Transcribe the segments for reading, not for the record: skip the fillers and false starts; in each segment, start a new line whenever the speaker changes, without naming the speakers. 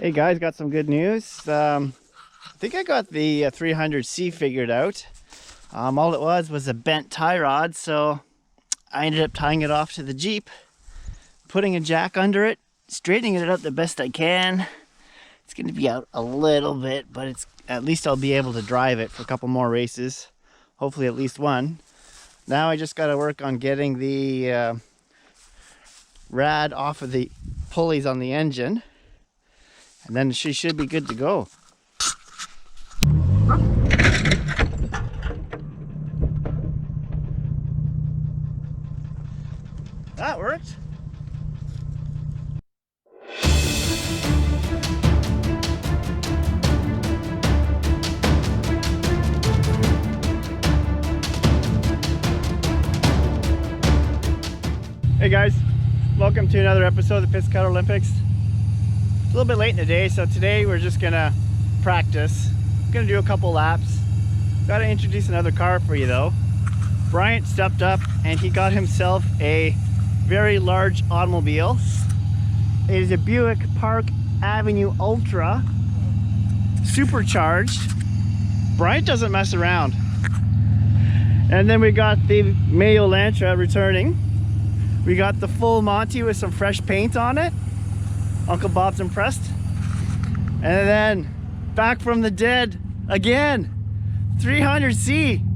Hey guys, got some good news. I think I got the 300C figured out. All it was a bent tie rod, so I ended up tying it off to the Jeep, putting a jack under it, straightening it out the best I can. It's going to be out a little bit, but at least I'll be able to drive it for a couple more races. Hopefully at least one. Now I just got to work on getting the rad off of the pulleys on the engine, and then she should be good to go. That worked. Hey guys, welcome to another episode of the Pisscutter Olympics. It's a little bit late in the day, so today we're just gonna practice. Gonna do a couple laps. Gotta introduce another car for you though. Bryant stepped up and he got himself a very large automobile. It is a Buick Park Avenue Ultra, supercharged. Bryant doesn't mess around. And then we got the Mayo Lantra returning. We got the full Monty with some fresh paint on it. Uncle Bob's impressed. And then back from the dead again, 300C.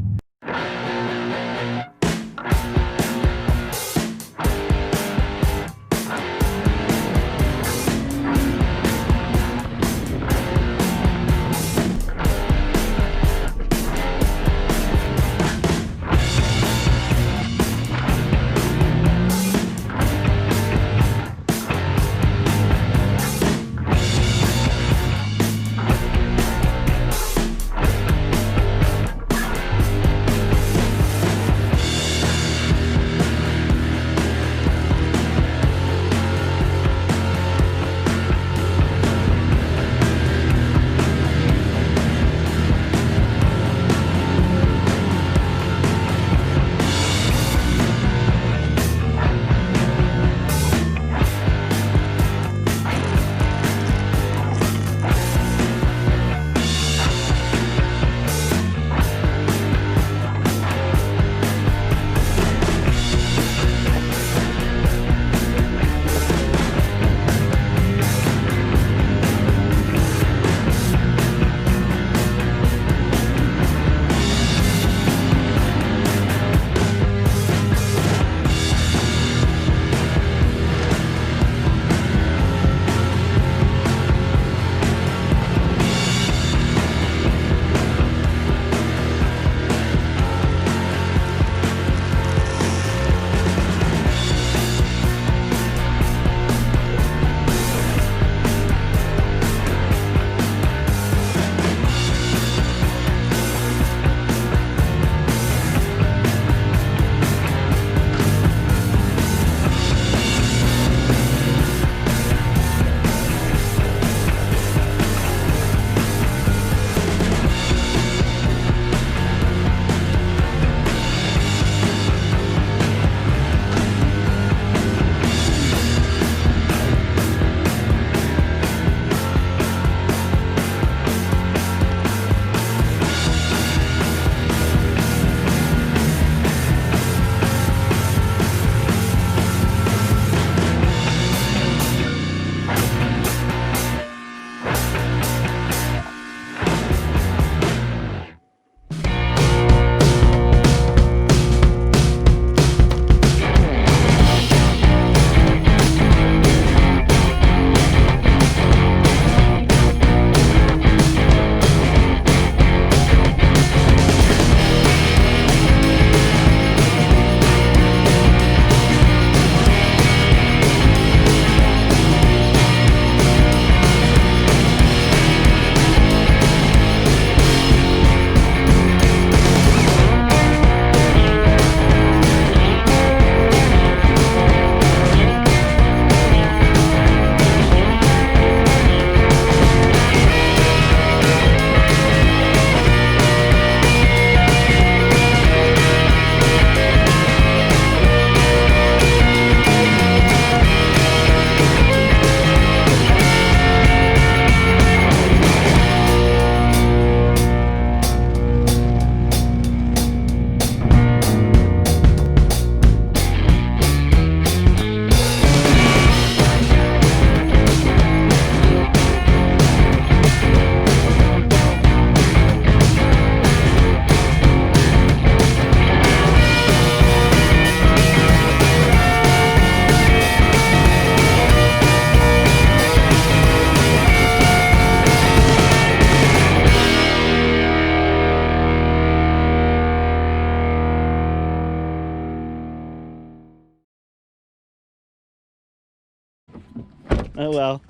Oh well.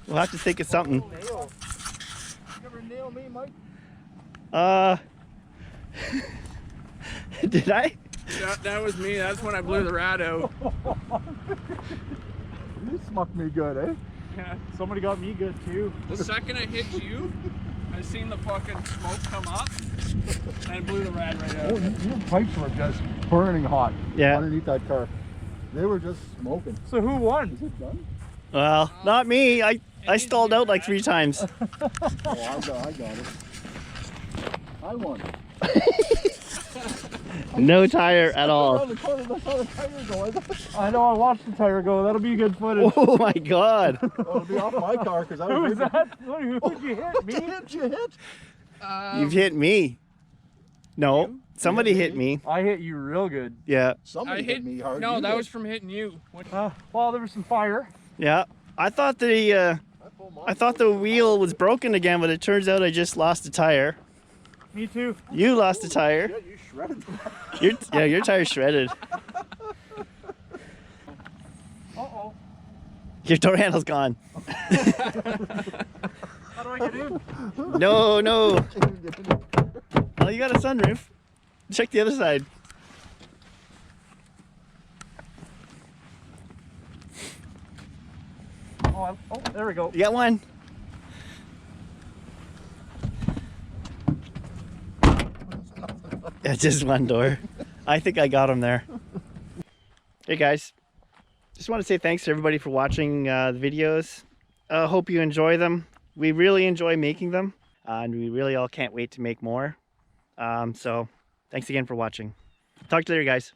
We'll have to think of something.
Nail. You ever nail me, Mike?
Did I?
That was me. That's when I blew the rat out.
You smucked me good, eh?
Yeah.
Somebody got me good too.
The second I hit you, I seen the fucking smoke come up, and I blew the rat right out.
Oh, your pipes were just burning hot.
Yeah.
Underneath that car. They were just smoking.
So who won?
Is it done?
Well, not me. I stalled out like 3 times.
Oh, I got it. I won.
No tire at all.
Around the corner, I saw the tire go. I know, I watched the tire go. That'll be good footage.
Oh my god.
Oh, it'll be off my car because I was.
Who was
ripping-
that? Who did you hit? Me?
Did you hit?
You've hit me. No, somebody
hit
hit me.
I hit you real good.
Yeah.
Somebody hit me hard.
No,
You
that
did.
was from hitting you. Well, there was some fire.
Yeah. I thought the wheel was broken again, but it turns out I just lost a tire.
Me too.
You lost a tire.
Yeah, you shredded.
Your tire's shredded.
Uh-oh.
Your door handle's gone.
How do I get in?
No. Oh, you got a sunroof. Check the other side.
Oh, there we go.
You got one. Yeah, just one door. I think I got him there. Hey guys, just want to say thanks to everybody for watching the videos. Hope you enjoy them. We really enjoy making them, and we really all can't wait to make more. So thanks again for watching. Talk to you later, guys.